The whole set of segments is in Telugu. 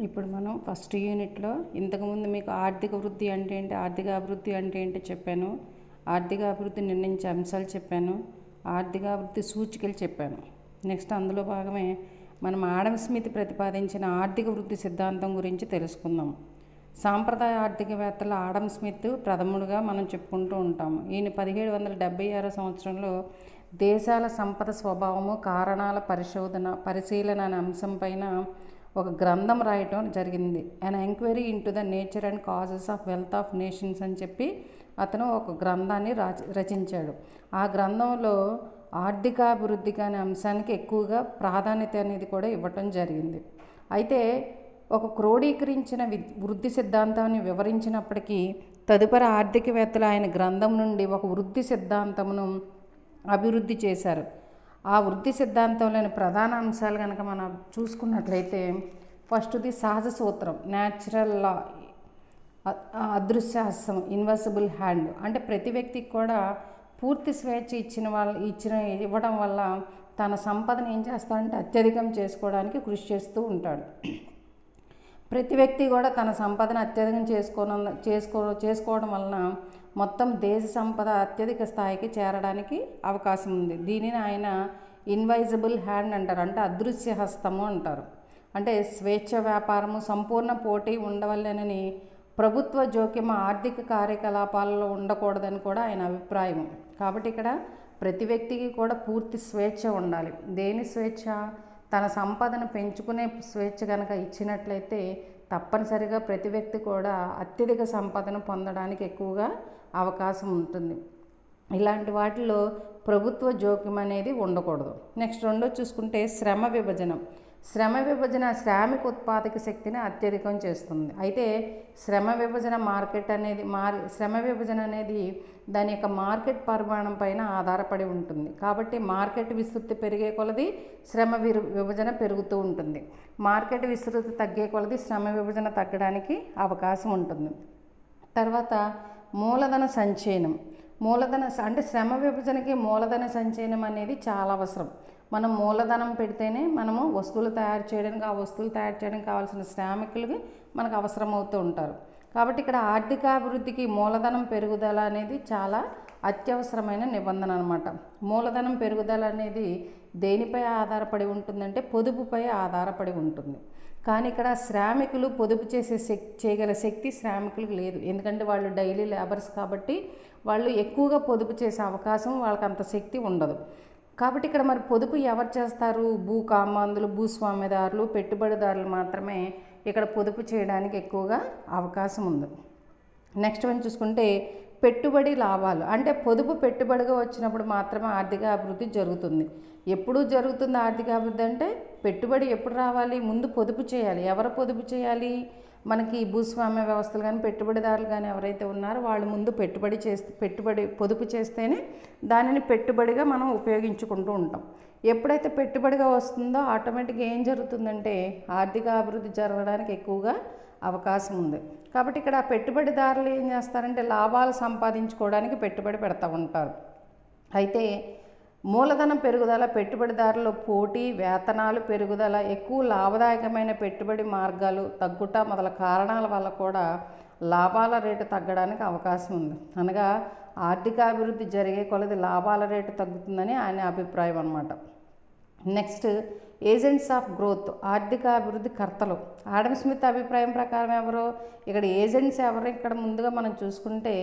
ఇప్పుడు మనం ఫస్ట్ యూనిట్లో ఇంతకుముందు మీకు ఆర్థిక వృద్ధి అంటే ఏంటి, ఆర్థిక అభివృద్ధి అంటే ఏంటి చెప్పాను. ఆర్థిక అభివృద్ధి నిర్ణయించే అంశాలు చెప్పాను. ఆర్థిక అభివృద్ధి సూచికలు చెప్పాను. నెక్స్ట్ అందులో భాగమే మనం ఆడమ్ స్మిత్ ప్రతిపాదించిన ఆర్థిక వృద్ధి సిద్ధాంతం గురించి తెలుసుకుందాం. సాంప్రదాయ ఆర్థికవేత్తల ఆడమ్ స్మిత్ ప్రథముడుగా మనం చెప్పుకుంటూ ఉంటాము. ఈయన 1776 సంవత్సరంలో దేశాల సంపద స్వభావము, కారణాల పరిశీలన అనే అంశం పైన ఒక గ్రంథం రాయటం జరిగింది. అన్ enquiry into the nature and causes of wealth of nations అని చెప్పి అతను ఒక గ్రంథాన్ని రచించాడు. ఆ గ్రంథంలో ఆర్థికాభివృద్ధికి అనే అంశానికి ఎక్కువగా ప్రాధాన్యత అనేది కూడా ఇవ్వటం జరిగింది. అయితే ఒక క్రోడీకరించిన వృద్ధి సిద్ధాంతాన్ని వివరించినప్పటికీ తదుపరి ఆర్థికవేత్తలు ఆయన గ్రంథం నుండి ఒక వృద్ధి సిద్ధాంతమును అభివృద్ధి చేశారు. ఆ వృద్ధి సిద్ధాంతంలోని ప్రధాన అంశాలు కనుక మనం చూసుకున్నట్లయితే ఫస్ట్ది సహజ సూత్రం, న్యాచురల్ లా, అదృశ్య హస్తం, ఇన్విజిబుల్ హ్యాండ్. అంటే ప్రతి వ్యక్తికి కూడా పూర్తి స్వేచ్ఛ ఇవ్వడం వల్ల తన సంపదను ఏం చేస్తాడంటే అత్యధికం చేసుకోవడానికి కృషి చేస్తూ ఉంటాడు. ప్రతి వ్యక్తి కూడా తన సంపదను అత్యధికం చేసుకోవడం వలన మొత్తం దేశ సంపద అత్యధిక స్థాయికి చేరడానికి అవకాశం ఉంది. దీనిని ఆయన ఇన్వైజిబుల్ హ్యాండ్ అంటారు, అంటే అదృశ్య హస్తము అంటారు. అంటే స్వేచ్ఛ వ్యాపారము, సంపూర్ణ పోటీ ఉండవలెనని ప్రభుత్వ జోక్యం ఆర్థిక కార్యకలాపాలలో ఉండకూడదని కూడా ఆయన అభిప్రాయం. కాబట్టి ఇక్కడ ప్రతి వ్యక్తికి కూడా పూర్తి స్వేచ్ఛ ఉండాలి. దేని స్వేచ్ఛ? తన సంపదను పెంచుకునే స్వేచ్ఛ కనుక ఇచ్చినట్లయితే తప్పనిసరిగా ప్రతి వ్యక్తి కూడా అత్యధిక సంపదను పొందడానికి ఎక్కువగా అవకాశం ఉంటుంది. ఇలాంటి వాటిలో ప్రభుత్వ జోక్యం అనేది ఉండకూడదు. నెక్స్ట్ రెండో చూసుకుంటే శ్రమ విభజన. శ్రామిక ఉత్పాదక శక్తిని అత్యధికం చేస్తుంది. అయితే శ్రమ విభజన అనేది దాని యొక్క మార్కెట్ పరిమాణం పైన ఆధారపడి ఉంటుంది. కాబట్టి మార్కెట్ విస్తృతి పెరిగే కొలది శ్రమ విభజన పెరుగుతూ ఉంటుంది. మార్కెట్ విస్తృతి తగ్గే కొలది శ్రమ విభజన తగ్గడానికి అవకాశం ఉంటుంది. తర్వాత మూలధన సంచయనం. అంటే శ్రమ విభజనకి మూలధన సంచయనం అనేది చాలా అవసరం. మనం మూలధనం పెడితేనే మనము వస్తువులు తయారు చేయడానికి కావాల్సిన శ్రామికులకి మనకు అవసరం అవుతూ ఉంటారు. కాబట్టి ఇక్కడ ఆర్థికాభివృద్ధికి మూలధనం పెరుగుదల అనేది చాలా అత్యవసరమైన నిబంధన అన్నమాట. మూలధనం పెరుగుదల అనేది దేనిపై ఆధారపడి ఉంటుందంటే పొదుపుపై ఆధారపడి ఉంటుంది. కానీ ఇక్కడ శ్రామికులు పొదుపు చేయగల శక్తి శ్రామికులకు లేదు. ఎందుకంటే వాళ్ళు డైలీ లేబర్స్ కాబట్టి వాళ్ళు ఎక్కువగా పొదుపు చేసే అవకాశం వాళ్ళకి అంత శక్తి ఉండదు. కాబట్టి ఇక్కడ మరి పొదుపు ఎవరు చేస్తారు? భూస్వామ్యదారులు, పెట్టుబడిదారులు మాత్రమే ఇక్కడ పొదుపు చేయడానికి ఎక్కువగా అవకాశం ఉంది. నెక్స్ట్ వన్ చూసుకుంటే పెట్టుబడి లాభాలు. అంటే పొదుపు పెట్టుబడిగా వచ్చినప్పుడు మాత్రమే ఆర్థిక అభివృద్ధి జరుగుతుంది. ఎప్పుడు జరుగుతుంది ఆర్థిక అభివృద్ధి అంటే పొదుపు ఎప్పుడు రావాలి? ముందు పొదుపు చేయాలి. ఎవరు పొదుపు చేయాలి? మనకి భూస్వామ్య వ్యవస్థలు కానీ పెట్టుబడిదారులు కానీ ఎవరైతే ఉన్నారో వాళ్ళు ముందు పొదుపు చేస్తేనే దానిని పెట్టుబడిగా మనం ఉపయోగించుకుంటూ ఉంటాం. ఎప్పుడైతే పెట్టుబడిగా వస్తుందో ఆటోమేటిక్గా ఏం జరుగుతుందంటే ఆర్థిక అభివృద్ధి జరగడానికి ఎక్కువగా అవకాశం ఉంది. కాబట్టి ఇక్కడ పెట్టుబడిదారులు ఏం చేస్తారంటే లాభాలు సంపాదించుకోవడానికి పెట్టుబడి పెడతా ఉంటారు. అయితే మూలధనం పెరుగుదల, పెట్టుబడిదారుల పోటీ, వేతనాలు పెరుగుదల, ఎక్కువ లాభదాయకమైన పెట్టుబడి మార్గాలు తగ్గుట మొదల కారణాల వల్ల కూడా లాభాల రేటు తగ్గడానికి అవకాశం ఉంది. అనగా ఆర్థికాభివృద్ధి జరిగే కొలది లాభాల రేటు తగ్గుతుందని ఆయన అభిప్రాయం అన్నమాట. Next agents of growth. ఆర్థికాభివృద్ధి కర్తలు. ఆడమ్ స్మిత్ అభిప్రాయం ప్రకారం ఎవరు? ఇక్కడ ఏజెంట్స్ ఎవరు? ఇక్కడ ముందుగా మనం చూసుకుంటే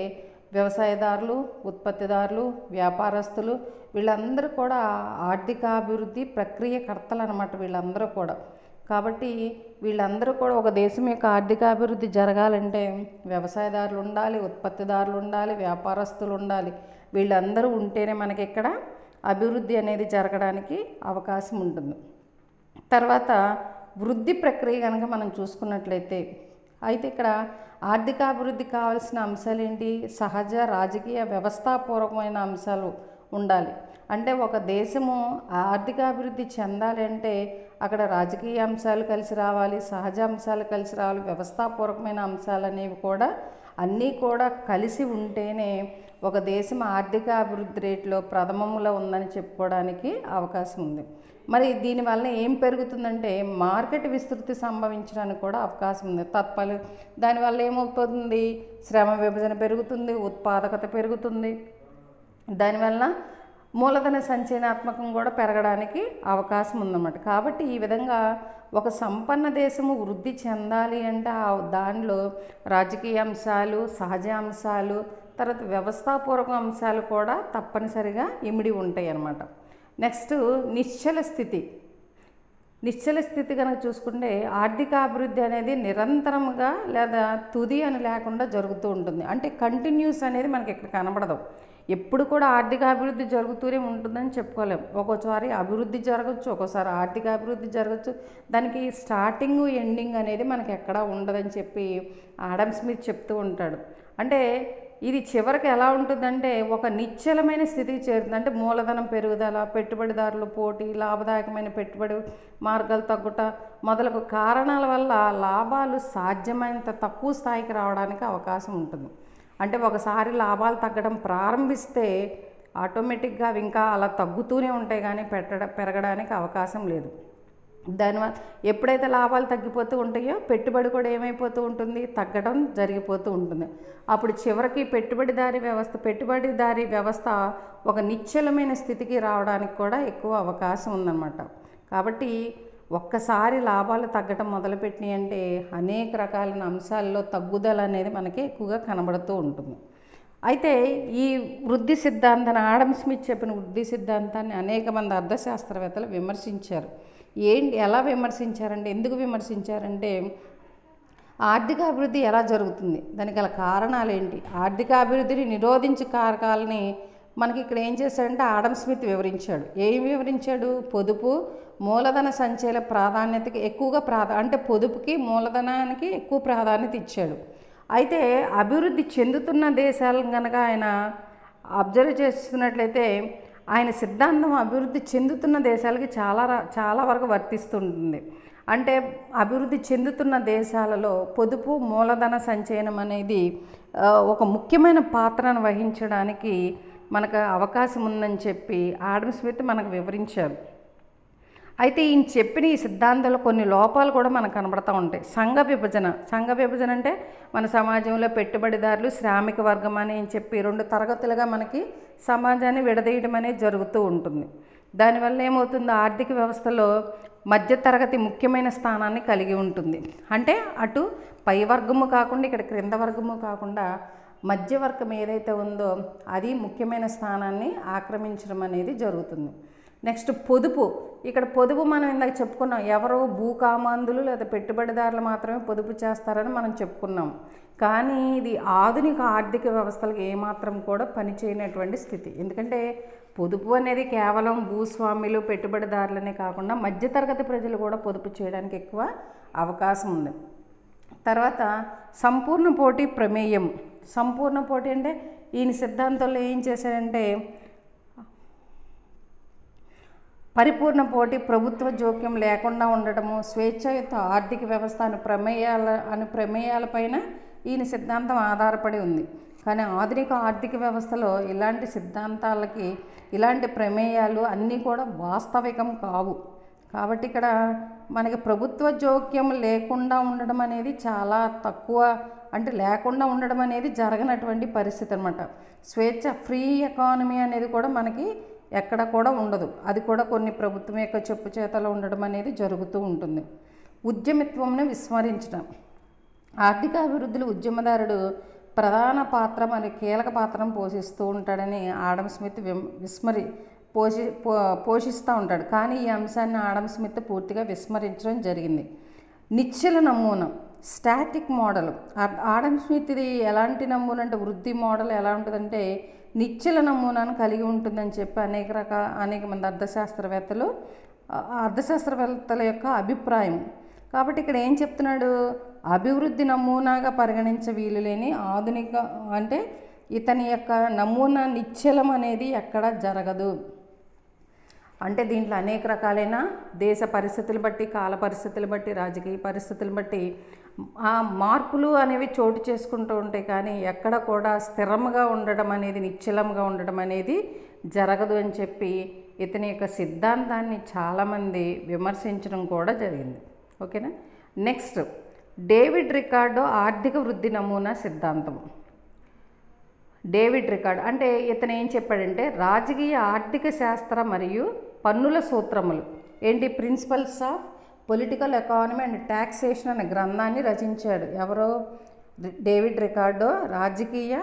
వ్యవసాయదారులు, ఉత్పత్తిదారులు, వ్యాపారస్తులు, వీళ్ళందరూ కూడా ఆర్థికాభివృద్ధి ప్రక్రియకర్తలు అన్నమాట వీళ్ళందరూ కూడా. కాబట్టి వీళ్ళందరూ కూడా ఒక దేశం యొక్క ఆర్థికాభివృద్ధి జరగాలంటే వ్యవసాయదారులు ఉండాలి, ఉత్పత్తిదారులు ఉండాలి, వ్యాపారస్తులు ఉండాలి. వీళ్ళందరూ ఉంటేనే మనకి ఇక్కడ అభివృద్ధి అనేది జరగడానికి అవకాశం ఉంటుంది. తర్వాత వృద్ధి ప్రక్రియ కనుక మనం చూసుకున్నట్లయితే అయితే ఇక్కడ ఆర్థికాభివృద్ధి కావాల్సిన అంశాలు ఏంటి? సహజ, రాజకీయ, వ్యవస్థాపూర్వకమైన అంశాలు ఉండాలి. అంటే ఒక దేశము ఆర్థికాభివృద్ధి చెందాలి అంటే అక్కడ రాజకీయ అంశాలు కలిసి రావాలి, సహజ అంశాలు కలిసి రావాలి, వ్యవస్థాపూర్వకమైన అంశాలు అనేవి కూడా అన్నీ కూడా కలిసి ఉంటేనే ఒక దేశం ఆర్థిక అభివృద్ధి రేట్లో ప్రథమంలో ఉందని చెప్పుకోవడానికి అవకాశం ఉంది. మరి దీనివల్ల ఏం పెరుగుతుందంటే మార్కెట్ విస్తృతి సంభవించడానికి కూడా అవకాశం ఉంది. దానివల్ల ఏమవుతుంది, శ్రమ విభజన పెరుగుతుంది, ఉత్పాదకత పెరుగుతుంది, దానివల్ల మూలధన సంచయనాత్మకం కూడా పెరగడానికి అవకాశం ఉందన్నమాట. కాబట్టి ఈ విధంగా ఒక సంపన్న దేశము వృద్ధి చెందాలి అంటే దానిలో రాజకీయ అంశాలు, సహజ అంశాలు, తర్వాత వ్యవస్థాపూర్వక అంశాలు కూడా తప్పనిసరిగా ఇమిడి ఉంటాయి అన్నమాట. నెక్స్ట్ నిశ్చల స్థితి కనుక చూసుకుంటే ఆర్థికాభివృద్ధి అనేది నిరంతరంగా లేదా తుది అని లేకుండా జరుగుతూ ఉంటుంది. అంటే కంటిన్యూస్ అనేది మనకి ఇక్కడ కనబడదు. ఎప్పుడు కూడా ఆర్థికాభివృద్ధి జరుగుతూనే ఉంటుందని చెప్పుకోలేం. ఒక్కోసారి అభివృద్ధి జరగచ్చు, ఒక్కోసారి ఆర్థిక అభివృద్ధి జరగచ్చు. దానికి స్టార్టింగ్ ఎండింగ్ అనేది మనకి ఎక్కడా ఉండదని చెప్పి ఆడమ్ స్మిత్ చెప్తూ ఉంటాడు. అంటే ఇది చివరికి ఎలా ఉంటుందంటే ఒక నిశ్చలమైన స్థితికి చేరుతుంది. అంటే మూలధనం పెరుగుదల, పెట్టుబడిదారుల పోటీ, లాభదాయకమైన పెట్టుబడి మార్గాలు తగ్గుట మొదలగు కారణాల వల్ల లాభాలు సాధ్యమైనంత తక్కువ స్థాయికి రావడానికి అవకాశం ఉంటుంది. అంటే ఒకసారి లాభాలు తగ్గడం ప్రారంభిస్తే ఆటోమేటిక్గా అవి ఇంకా అలా తగ్గుతూనే ఉంటాయి, కానీ పెరగడానికి అవకాశం లేదు. దానివల్ల ఎప్పుడైతే లాభాలు తగ్గిపోతూ ఉంటాయో పెట్టుబడి కూడా ఏమైపోతూ ఉంటుంది, తగ్గడం జరిగిపోతూ ఉంటుంది. అప్పుడు చివరికి పెట్టుబడిదారీ వ్యవస్థ ఒక నిశ్చలమైన స్థితికి రావడానికి కూడా ఎక్కువ అవకాశం ఉందన్నమాట. కాబట్టి ఒక్కసారి లాభాలు తగ్గడం మొదలుపెట్టినాయి అంటే అనేక రకాలైన అంశాల్లో తగ్గుదల అనేది మనకి ఎక్కువగా కనబడుతూ ఉంటుంది. అయితే ఈ వృద్ధి సిద్ధాంతాన్ని, ఆడమ్ స్మిత్ చెప్పిన వృద్ధి సిద్ధాంతాన్ని అనేక మంది అర్థశాస్త్రవేత్తలు విమర్శించారు. ఎలా విమర్శించారంటే, ఎందుకు విమర్శించారంటే ఆర్థిక అభివృద్ధి ఎలా జరుగుతుంది, దానికి గల కారణాలు ఏంటి, ఆర్థిక అభివృద్ధిని నిరోధించే కారకాలని మనకి ఇక్కడ ఏం చేశాడంటే ఆడమ్ స్మిత్ వివరించాడు. ఏం వివరించాడు, పొదుపు మూలధన సంచయన ప్రాధాన్యతకి ఎక్కువగా అంటే పొదుపుకి మూలధనానికి ఎక్కువ ప్రాధాన్యత ఇచ్చాడు. అయితే అభివృద్ధి చెందుతున్న దేశాలను కనుక ఆయన అబ్జర్వ్ చేస్తున్నట్లయితే ఆయన సిద్ధాంతం అభివృద్ధి చెందుతున్న దేశాలకి చాలా వరకు వర్తిస్తుంటుంది. అంటే అభివృద్ధి చెందుతున్న దేశాలలో పొదుపు మూలధన సంచయనం అనేది ఒక ముఖ్యమైన పాత్రను వహించడానికి మనకు అవకాశం ఉందని చెప్పి ఆడమ్ స్మిత్ మనకు వివరించారు. అయితే ఈయన చెప్పిన ఈ సిద్ధాంతంలో కొన్ని లోపాలు కూడా మనకు కనబడుతూ ఉంటాయి. సంఘ విభజన అంటే మన సమాజంలో పెట్టుబడిదారులు, శ్రామిక వర్గం అని చెప్పి 2 తరగతులుగా మనకి సమాజాన్ని విడదీయడం అనేది జరుగుతూ ఉంటుంది. దానివల్ల ఏమవుతుంది, ఆర్థిక వ్యవస్థలో మధ్యతరగతి ముఖ్యమైన స్థానాన్ని కలిగి ఉంటుంది. అంటే అటు పై వర్గము కాకుండా ఇక్కడ క్రింద వర్గము కాకుండా మధ్యవర్గం ఏదైతే ఉందో అది ముఖ్యమైన స్థానాన్ని ఆక్రమించడం అనేది జరుగుతుంది. నెక్స్ట్ పొదుపు మనం ఇందాక చెప్పుకున్నాం, ఎవరో భూకామాంధులు లేదా పెట్టుబడిదారులు మాత్రమే పొదుపు చేస్తారని మనం చెప్పుకున్నాం. కానీ ఇది ఆధునిక ఆర్థిక వ్యవస్థలకు ఏమాత్రం కూడా పనిచేయనటువంటి స్థితి. ఎందుకంటే పొదుపు అనేది కేవలం భూస్వాములు, పెట్టుబడిదారులనే కాకుండా మధ్యతరగతి ప్రజలు కూడా పొదుపు చేయడానికి ఎక్కువ అవకాశం ఉంది. తర్వాత సంపూర్ణ పోటీ ప్రమేయం. సంపూర్ణ పోటీ అంటే ఈయన సిద్ధాంతంలో ఏం చేశారంటే పరిపూర్ణ పోటీ, ప్రభుత్వ జోక్యం లేకుండా ఉండటము, స్వేచ్ఛాయుత ఆర్థిక వ్యవస్థ అను ప్రమేయాలపైన ఈయన సిద్ధాంతం ఆధారపడి ఉంది. కానీ ఆధునిక ఆర్థిక వ్యవస్థలో ఇలాంటి సిద్ధాంతాలకి ఇలాంటి ప్రమేయాలు అన్నీ కూడా వాస్తవికం కావు. కాబట్టి ఇక్కడ మనకి ప్రభుత్వ జోక్యం లేకుండా ఉండడం అనేది చాలా తక్కువ, అంటే లేకుండా ఉండడం అనేది జరగనటువంటి పరిస్థితి అన్నమాట. ఫ్రీ ఎకానమీ అనేది కూడా మనకి ఎక్కడ కూడా ఉండదు. అది కూడా కొన్ని ప్రభుత్వం యొక్క చెప్పు చేతలో ఉండడం అనేది జరుగుతూ ఉంటుంది. ఉద్యమిత్వంను విస్మరించడం. ఆర్థిక అభివృద్ధిలో ఉద్యమదారుడు ప్రధాన పాత్ర మరియు కీలక పాత్రను పోషిస్తూ ఉంటాడని ఆడమ్ స్మిత్ పోషిస్తూ ఉంటాడు. కానీ ఈ అంశాన్ని ఆడమ్ స్మిత్ పూర్తిగా విస్మరించడం జరిగింది. నిశ్చల నమూనా, స్టాటిక్ మోడల్. ఆడమ్ స్మిత్ ఇది ఎలాంటి నమూనా అంటే వృద్ధి మోడల్ ఎలా ఉంటుందంటే నిశ్చల నమూనాను కలిగి ఉంటుందని చెప్పి అనేక మంది అర్థశాస్త్రవేత్తల యొక్క అభిప్రాయం. కాబట్టి ఇక్కడ ఏం చెప్తున్నాడు, అభివృద్ధి నమూనాగా పరిగణించ వీలు లేని ఆధునిక అంటే ఇతని యొక్క నమూనా నిశ్చలం అనేది ఎక్కడా జరగదు. అంటే దీంట్లో అనేక రకాలైన దేశ పరిస్థితులు బట్టి, కాల పరిస్థితులు బట్టి, రాజకీయ పరిస్థితులు బట్టి ఆ మార్పులు అనేవి చోటు చేసుకుంటూ ఉంటాయి. కానీ ఎక్కడ కూడా స్థిరంగా ఉండడం అనేది, నిశ్చలంగా ఉండడం అనేది జరగదు అని చెప్పి ఇతని యొక్క సిద్ధాంతాన్ని చాలామంది విమర్శించడం కూడా జరిగింది. ఓకేనా. నెక్స్ట్, డేవిడ్ రికార్డో ఆర్థిక వృద్ధి నమూనా సిద్ధాంతం. డేవిడ్ రికార్డ్ అంటే ఇతను ఏం చెప్పాడంటే రాజకీయ ఆర్థిక శాస్త్ర మరియు పన్నుల సూత్రములు ఏంటి principles of political economy and taxation అనే గ్రంథాన్ని రచించాడు. ఎవరో డేవిడ్ రికార్డో రాజకీయ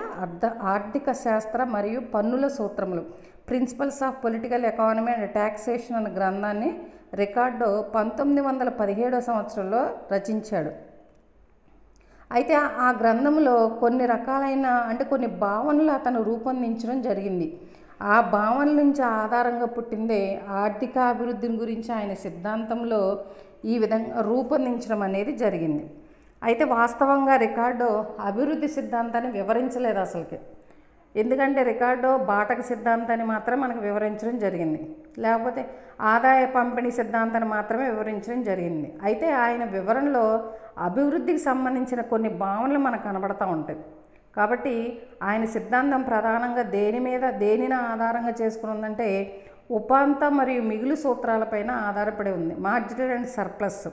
ఆర్థిక శాస్త్ర మరియు పన్నుల సూత్రములు principles of political economy and taxation అనే గ్రంథాన్ని రికార్డో 1917 సంవత్సరంలో రచించాడు. అయితే ఆ గ్రంథంలో కొన్ని రకాలైన అంటే కొన్ని భావనలు అతను రూపొందించడం జరిగింది. ఆ భావనల నుంచి ఆధారంగా పుట్టిందే ఆర్థిక అభివృద్ధిని గురించి ఆయన సిద్ధాంతంలో ఈ విధంగా రూపొందించడం అనేది జరిగింది. అయితే వాస్తవంగా రికార్డో అభివృద్ధి సిద్ధాంతాన్ని వివరించలేదు అసలుకి. ఎందుకంటే రికార్డో బాటక సిద్ధాంతాన్ని మాత్రం మనకు వివరించడం జరిగింది, లేకపోతే ఆదాయ పంపిణీ సిద్ధాంతాన్ని మాత్రమే వివరించడం జరిగింది. అయితే ఆయన వివరణలో అభివృద్ధికి సంబంధించిన కొన్ని భావనలు మనకు కనబడతా ఉంటాయి. కాబట్టి ఆయన సిద్ధాంతం ప్రధానంగా దేనిని ఆధారంగా చేసుకుని ఉందంటే ఉపాంత మరియు మిగులు సూత్రాలపైన ఆధారపడి ఉంది. Marginal and surplus.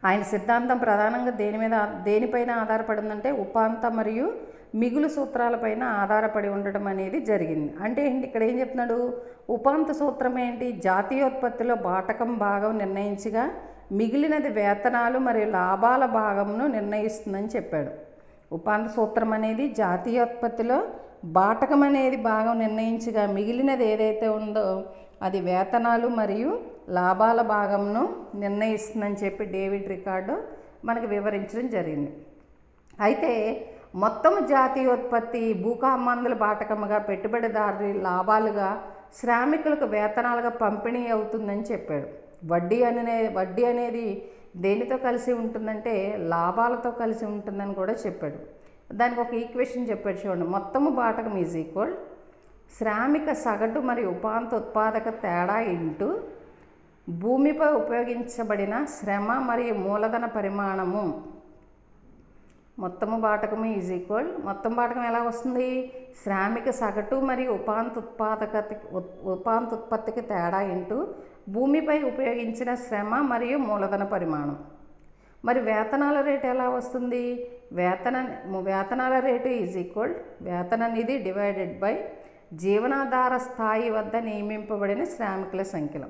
ఆయన సిద్ధాంతం ప్రధానంగా దేనిపైన ఆధారపడి ఉందంటే ఉపాంత మరియు మిగులు సూత్రాలపైన ఆధారపడి ఉండటం అనేది జరిగింది. అంటే ఇక్కడ ఏం చెప్తున్నాడు, ఉపాంత సూత్రం ఏంటి, జాతీయోత్పత్తిలో బాటకం భాగం నిర్ణయించగా మిగిలినది వేతనాలు మరియు లాభాల భాగంను నిర్ణయిస్తుందని చెప్పాడు. ఉపాంత సూత్రం అనేది జాతీయోత్పత్తిలో బాటకం అనేది భాగం నిర్ణయించగా మిగిలినది ఏదైతే ఉందో అది వేతనాలు మరియు లాభాల భాగంను నిర్ణయిస్తుందని చెప్పి డేవిడ్ రికార్డో మనకు వివరించడం జరిగింది. అయితే మొత్తం జాతీయోత్పత్తి భూకమ్మందుల బాటకముగా పెట్టుబడిదారు లాభాలుగా శ్రామికులకు వేతనాలుగా పంపిణీ అవుతుందని చెప్పాడు. వడ్డీ అనేది దేనితో కలిసి ఉంటుందంటే లాభాలతో కలిసి ఉంటుందని కూడా చెప్పాడు. దానికి ఒక ఈక్వేషన్ చెప్పాడు చూడండి. మొత్తము బాటకం ఈజ్ ఈక్వల్ శ్రామిక సగటు మరియు ఉపాంత ఉత్పాదక తేడా ఇంటూ భూమిపై ఉపయోగించబడిన శ్రమ మరియు మూలధన పరిమాణము. మొత్తము బాటకము ఈజ్ ఈక్వల్ మొత్తం బాటకం ఎలా వస్తుంది, శ్రామిక సగటు మరియు ఉపాంత ఉత్పత్తికి తేడా ఇంటూ భూమిపై ఉపయోగించిన శ్రమ మరియు మూలధన పరిమాణం. మరి వేతనాల రేటు ఎలా వస్తుంది, వేతనాల రేటు ఈజ్ ఈక్వల్ వేతన నిధి డివైడెడ్ బై జీవనాధార స్థాయి వద్ద నియమింపబడిన శ్రామికుల సంఖ్యలో.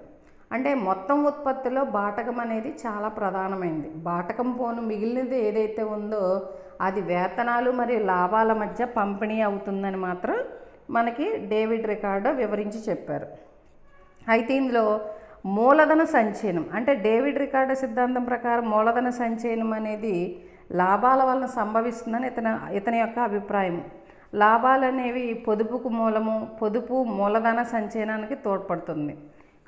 అంటే మొత్తం ఉత్పత్తిలో బాటకం అనేది చాలా ప్రధానమైనది. బాటకం పోను మిగిలినది ఏదైతే ఉందో అది వేతనాలు మరియు లాభాల మధ్య పంపిణీ అవుతుందని మాత్రం మనకి డేవిడ్ రికార్డో వివరించి చెప్పారు. అయితే ఇందులో మూలధన సంచయనం అంటే డేవిడ్ రికార్డో సిద్ధాంతం ప్రకారం మూలధన సంచయనం అనేది లాభాల వలన సంభవిస్తుందని ఇతని యొక్క అభిప్రాయం. లాభాలు అనేవి పొదుపు మూలధన సంచయనానికి తోడ్పడుతుంది.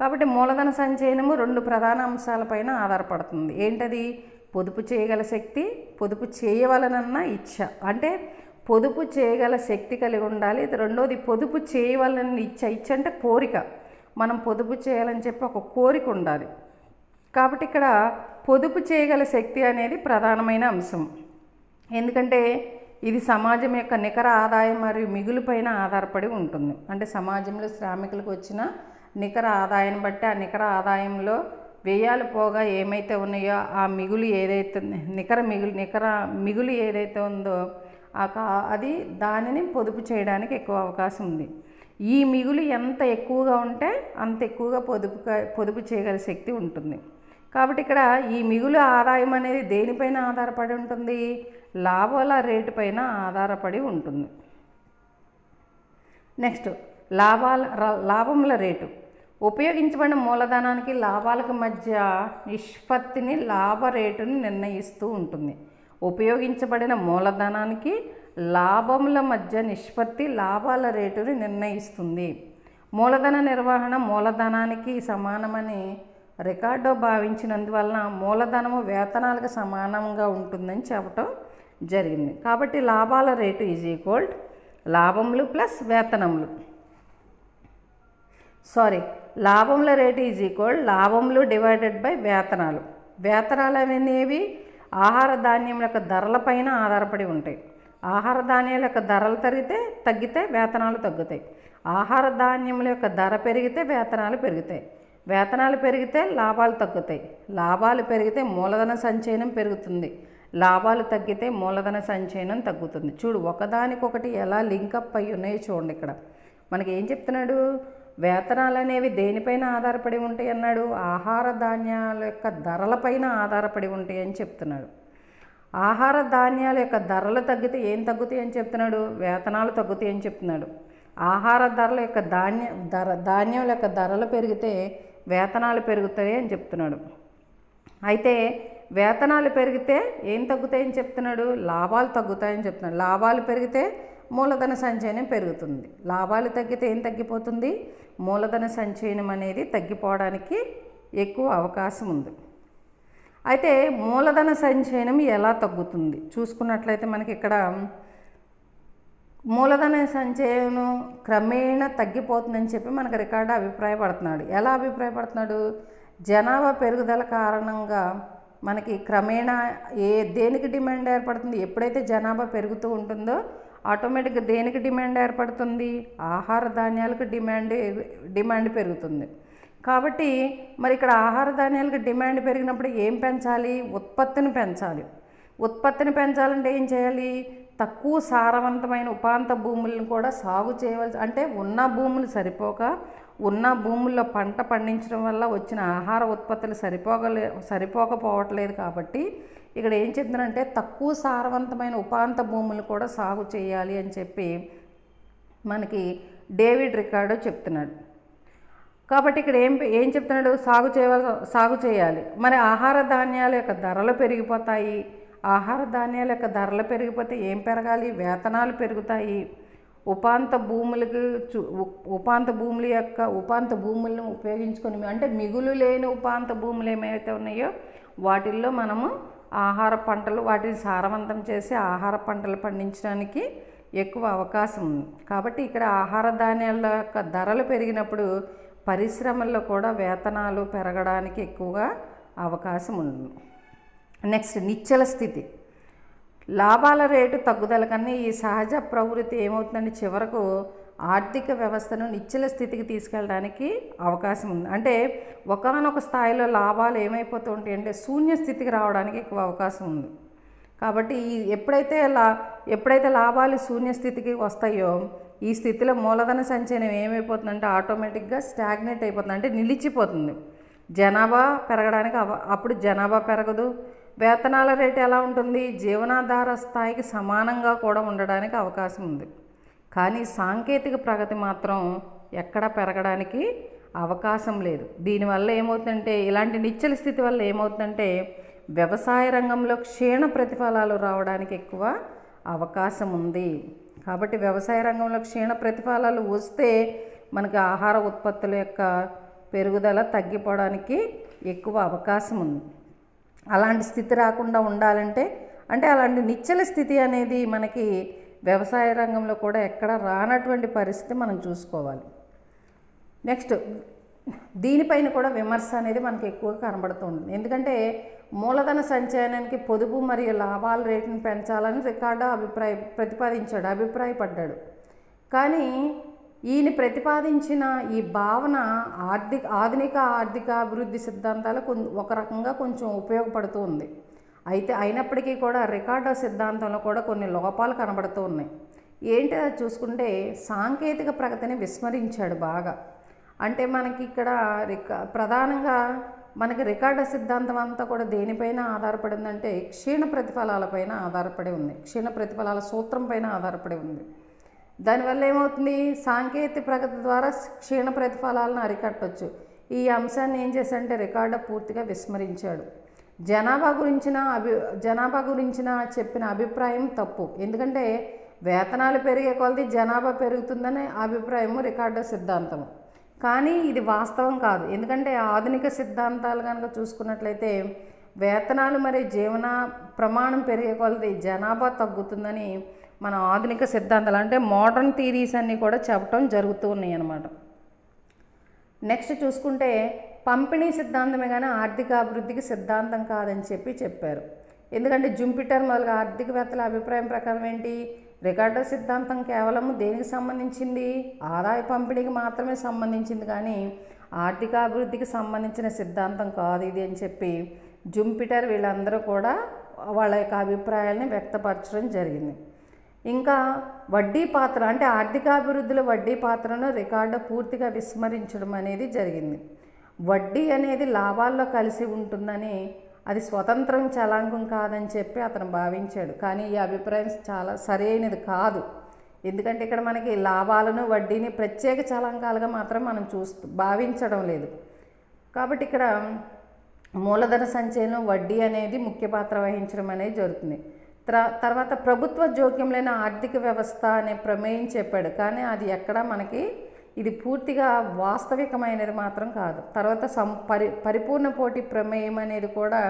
కాబట్టి మూలధన సంచయనము 2 ప్రధాన అంశాలపైన ఆధారపడుతుంది. ఏంటది, పొదుపు చేయగల శక్తి, పొదుపు చేయవలనన్న ఇచ్ఛ. అంటే పొదుపు చేయగల శక్తి కలిగి ఉండాలి. రెండోది పొదుపు చేయవలన ఇచ్ఛ అంటే కోరిక, మనం పొదుపు చేయాలని చెప్పి ఒక కోరిక ఉండాలి. కాబట్టి ఇక్కడ పొదుపు చేయగల శక్తి అనేది ప్రధానమైన అంశం. ఎందుకంటే ఇది సమాజం యొక్క నికర ఆదాయం మరియు మిగులుపైన ఆధారపడి ఉంటుంది. అంటే సమాజంలో శ్రామికులకు వచ్చిన నికర ఆదాయాన్ని బట్టి ఆ నికర ఆదాయంలో వ్యయాలు పోగా ఏమైతే ఉన్నాయో ఆ మిగులు ఏదైతే నికర మిగులు ఏదైతే ఉందో అది దానిని పొదుపు చేయడానికి ఎక్కువ అవకాశం ఉంది. ఈ మిగులు ఎంత ఎక్కువగా ఉంటే అంత ఎక్కువగా పొదుపు చేయగల శక్తి ఉంటుంది. కాబట్టి ఇక్కడ ఈ మిగులు ఆదాయం అనేది దేనిపైన ఆధారపడి ఉంటుంది, లాభాల రేటు పైన ఆధారపడి ఉంటుంది. Next లాభముల rate. ఉపయోగించబడిన మూలధనానికి లాభాలకు మధ్య నిష్పత్తిని లాభ రేటుని నిర్ణయిస్తూ ఉంటుంది. ఉపయోగించబడిన మూలధనానికి లాభముల మధ్య నిష్పత్తి లాభాల రేటుని నిర్ణయిస్తుంది. మూలధన నిర్వహణ మూలధనానికి సమానమని రికార్డో భావించినందువలన మూలధనము వేతనాలకు సమానంగా ఉంటుందని చెప్పటం జరిగింది. కాబట్టి లాభాల రేటు ఈజ్ ఈక్వల్ లాభములు ప్లస్ వేతనములు. లాభముల రేటు ఈజ్ ఈక్వల్ లాభములు డివైడెడ్ బై వేతనాలు. వేతనాలు అనేవి ఆహార ధాన్యం యొక్క ధరలపైన ఆధారపడి ఉంటాయి. ఆహార ధాన్యాల యొక్క ధరలు తగ్గితే వేతనాలు తగ్గుతాయి. ఆహార ధాన్యముల యొక్క ధర పెరిగితే వేతనాలు పెరుగుతాయి, వేతనాలు పెరిగితే లాభాలు తగ్గుతాయి, లాభాలు పెరిగితే మూలధన సంచయనం పెరుగుతుంది, లాభాలు తగ్గితే మూలధన సంచయనం తగ్గుతుంది. చూడు ఒకదానికొకటి ఎలా లింకప్ అయి ఉన్నాయో చూడండి. ఇక్కడ మనకి ఏం చెప్తున్నాడు, వేతనాలు అనేవి దేనిపైన ఆధారపడి ఉంటాయి అన్నాడు, ఆహార ధాన్యాల యొక్క ధరలపైన ఆధారపడి ఉంటాయి అని చెప్తున్నాడు. ఆహార ధాన్యాల యొక్క ధరలు తగ్గితే ఏం తగ్గుతాయి అని చెప్తున్నాడు, వేతనాలు తగ్గుతాయి అని చెప్తున్నాడు. ఆహార ధరల యొక్క ధాన్యం యొక్క ధరలు పెరిగితే వేతనాలు పెరుగుతాయి అని చెప్తున్నాడు. అయితే వేతనాలు పెరిగితే ఏం తగ్గుతాయని చెప్తున్నాడు, లాభాలు తగ్గుతాయని చెప్తున్నాడు. లాభాలు పెరిగితే మూలధన సంచయనం పెరుగుతుంది, లాభాలు తగ్గితే ఏం తగ్గిపోతుంది, మూలధన సంచయనం అనేది తగ్గిపోవడానికి ఎక్కువ అవకాశం ఉంది. అయితే మూలధన సంచయనం ఎలా తగ్గుతుంది చూసుకున్నట్లయితే మనకి ఇక్కడ మూలధన సంచయనం క్రమేణా తగ్గిపోతుందని చెప్పి మనకు రికార్డు అభిప్రాయపడుతున్నాడు. ఎలా అభిప్రాయపడుతున్నాడు, జనాభా పెరుగుదల కారణంగా మనకి క్రమేణా దేనికి డిమాండ్ ఏర్పడుతుంది, ఎప్పుడైతే జనాభా పెరుగుతూ ఉంటుందో ఆటోమేటిక్గా దేనికి డిమాండ్ ఏర్పడుతుంది, ఆహార ధాన్యాలకు డిమాండ్ పెరుగుతుంది. కాబట్టి మరి ఇక్కడ ఆహార ధాన్యాలకు డిమాండ్ పెరిగినప్పుడు ఏం పెంచాలి, ఉత్పత్తిని పెంచాలి. ఉత్పత్తిని పెంచాలంటే ఏం చేయాలి, తక్కువ సారవంతమైన ఉపాంత భూములను కూడా సాగు చేయవలసి, అంటే ఉన్న భూములు సరిపోక ఉన్న భూముల్లో పంట పండించడం వల్ల వచ్చిన ఆహార ఉత్పత్తులు సరిపోకపోవట్లేదు. కాబట్టి ఇక్కడ ఏం చెప్తున్నారంటే తక్కువ సారవంతమైన ఉపాంత భూములు కూడా సాగు చేయాలి అని చెప్పి మనకి డేవిడ్ రికార్డో చెప్తున్నాడు. కాబట్టి ఇక్కడ ఏం చెప్తున్నాడు, సాగు చేయాలి. మరి ఆహార ధాన్యాల యొక్క ధరలు పెరిగిపోతాయి, ఆహార ధాన్యాల యొక్క ధరలు పెరిగిపోతే ఏం పెరగాలి, వేతనాలు పెరుగుతాయి. ఉపాంత భూములను ఉపయోగించుకొని, అంటే మిగులు లేని ఉపాంత భూములు ఏమైతే ఉన్నాయో వాటిల్లో మనము ఆహార పంటలు, వాటిని సారవంతం చేసి ఆహార పంటలు పండించడానికి ఎక్కువ అవకాశం ఉంది. కాబట్టి ఇక్కడ ఆహార ధాన్యాల యొక్క ధరలు పెరిగినప్పుడు పరిశ్రమల్లో కూడా వేతనాలు పెరగడానికి ఎక్కువగా అవకాశం ఉంది. నెక్స్ట్ నిశ్చల స్థితి, లాభాల రేటు తగ్గుదల కన్నా ఈ సహజ ప్రవృత్తి ఏమవుతుందంటే చివరకు ఆర్థిక వ్యవస్థను నిశ్చల స్థితికి తీసుకెళ్ళడానికి అవకాశం ఉంది. అంటే ఒకానొక స్థాయిలో లాభాలు ఏమైపోతూ ఉంటాయి అంటే శూన్య స్థితికి రావడానికి ఎక్కువ అవకాశం ఉంది. కాబట్టి ఎప్పుడైతే లాభాలు శూన్య స్థితికి వస్తాయో ఈ స్థితిలో మూలధన సంచయనం ఏమైపోతుందంటే ఆటోమేటిక్గా స్టాగ్నేట్ అయిపోతుంది, అంటే నిలిచిపోతుంది. జనాభా పెరగడానికి అప్పుడు జనాభా పెరగదు. వేతనాల రేటు ఎలా ఉంటుంది, జీవనాధార స్థాయికి సమానంగా కూడా ఉండడానికి అవకాశం ఉంది. కానీ సాంకేతిక ప్రగతి మాత్రం ఎక్కడ పెరగడానికి అవకాశం లేదు. దీనివల్ల ఏమవుతుందంటే ఇలాంటి నిశ్చల స్థితి వల్ల ఏమవుతుందంటే వ్యవసాయ రంగంలో క్షీణ ప్రతిఫలాలు రావడానికి ఎక్కువ అవకాశం ఉంది. కాబట్టి వ్యవసాయ రంగంలో క్షీణ ప్రతిఫలాలు వస్తే మనకి ఆహార ఉత్పత్తుల యొక్క పెరుగుదల తగ్గిపోవడానికి ఎక్కువ అవకాశం ఉంది. అలాంటి స్థితి రాకుండా ఉండాలంటే అలాంటి నిశ్చల స్థితి అనేది మనకి వ్యవసాయ రంగంలో కూడా ఎక్కడ రానటువంటి పరిస్థితి మనం చూసుకోవాలి. నెక్స్ట్ దీనిపైన కూడా విమర్శ అనేది మనకి ఎక్కువగా కనబడుతుంది. ఎందుకంటే మూలధన సంచయనానికి పొదుపు మరియు లాభాల రేటును పెంచాలని రికార్డో అభిప్రాయపడ్డాడు. కానీ ఈయన ప్రతిపాదించిన ఈ భావన ఆధునిక ఆర్థిక అభివృద్ధి సిద్ధాంతాలకు ఒక రకంగా కొంచెం ఉపయోగపడుతూ ఉంది. అయినప్పటికీ కూడా రికార్డో సిద్ధాంతంలో కూడా కొన్ని లోపాలు కనబడుతూ ఉన్నాయి. ఏంటి అది చూసుకుంటే సాంకేతిక ప్రగతిని విస్మరించాడు బాగా. అంటే మనకి ఇక్కడ ప్రధానంగా మనకి రికార్డో సిద్ధాంతం అంతా కూడా దేనిపైన ఆధారపడిందంటే క్షీణ ప్రతిఫలాలపైన ఆధారపడి ఉంది, క్షీణ ప్రతిఫలాల సూత్రం పైన ఆధారపడి ఉంది. దానివల్ల ఏమవుతుంది, సాంకేతిక ప్రగతి ద్వారా క్షీణ ప్రతిఫలాలను అరికట్టవచ్చు. ఈ అంశాన్ని ఏం చేశాడంటే రికార్డో పూర్తిగా విస్మరించాడు. జనాభా గురించిన చెప్పిన అభిప్రాయం తప్పు. ఎందుకంటే వేతనాలు పెరిగే కొలది జనాభా పెరుగుతుందనే అభిప్రాయము రికార్డో సిద్ధాంతము. కానీ ఇది వాస్తవం కాదు. ఎందుకంటే ఆధునిక సిద్ధాంతాలు కనుక చూసుకున్నట్లయితే వేతనాలు మరి జీవన ప్రమాణం పెరిగే కొలది జనాభా తగ్గుతుందని మన ఆధునిక సిద్ధాంతాలు అంటే మోడర్న్ థీరీస్ అన్నీ కూడా చెప్పడం జరుగుతూ ఉన్నాయి అన్నమాట. నెక్స్ట్ చూసుకుంటే పంపిణీ సిద్ధాంతమే కానీ ఆర్థిక అభివృద్ధికి సిద్ధాంతం కాదని చెప్పారు. ఎందుకంటే జుపిటర్ మొదలుగా ఆర్థికవేత్తల అభిప్రాయం ప్రకారం ఏంటి, రికార్డో సిద్ధాంతం కేవలం దేనికి సంబంధించింది, ఆదాయ పంపిణీకి మాత్రమే సంబంధించింది, కానీ ఆర్థిక అభివృద్ధికి సంబంధించిన సిద్ధాంతం కాదు ఇది అని చెప్పి జుపిటర్ వీళ్ళందరూ కూడా వాళ్ళ యొక్క అభిప్రాయాలని వ్యక్తపరచడం జరిగింది. ఇంకా వడ్డీ పాత్ర అంటే ఆర్థికాభివృద్ధిలో వడ్డీ పాత్రను రికార్డో పూర్తిగా విస్మరించడం అనేది జరిగింది. వడ్డీ అనేది లాభాల్లో కలిసి ఉంటుందని, అది స్వతంత్రం చలాంకం కాదని చెప్పి అతను భావించాడు. కానీ ఈ అభిప్రాయం చాలా సరైనది కాదు. ఎందుకంటే ఇక్కడ మనకి లాభాలను వడ్డీని ప్రత్యేక చలాంకాలుగా మాత్రం మనం భావించడం లేదు. కాబట్టి ఇక్కడ మూలధన సంచయనం వడ్డీ అనేది ముఖ్య పాత్ర వహించడం అనేది జరుగుతుంది. తర్వాత ప్రభుత్వ జోక్యం లేని ఆర్థిక వ్యవస్థ అనే ప్రమేయం చెప్పాడు, కానీ అది ఎక్కడ మనకి ఇది పూర్తిగా వాస్తవికమైనది మాత్రం కాదు. తర్వాత పరిపూర్ణ పోటీ ప్రమేయం అనేది కూడా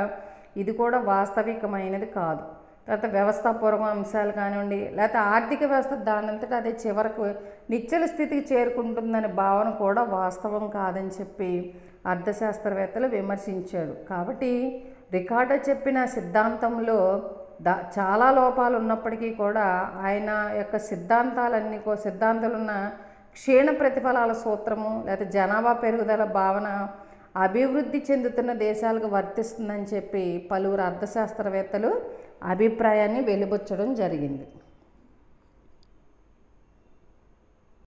ఇది కూడా వాస్తవికమైనది కాదు. తర్వాత వ్యవస్థాపూర్వక అంశాలు కానివ్వండి, లేకపోతే ఆర్థిక వ్యవస్థ దానంతటా అదే చివరకు నిశ్చల స్థితికి చేరుకుంటుందనే భావన కూడా వాస్తవం కాదని చెప్పి అర్థశాస్త్రవేత్తలు విమర్శించాడు. కాబట్టి రికార్డో చెప్పిన సిద్ధాంతంలో చాలా లోపాలు ఉన్నప్పటికీ కూడా ఆయన యొక్క సిద్ధాంతాలున్న క్షీణ ప్రతిఫలాల సూత్రము లేదా జనాభా పెరుగుదల భావన అభివృద్ధి చెందుతున్న దేశాలకు వర్తిస్తుందని చెప్పి పలువురు అర్థశాస్త్రవేత్తలు అభిప్రాయాన్ని వెలిబుచ్చడం జరిగింది.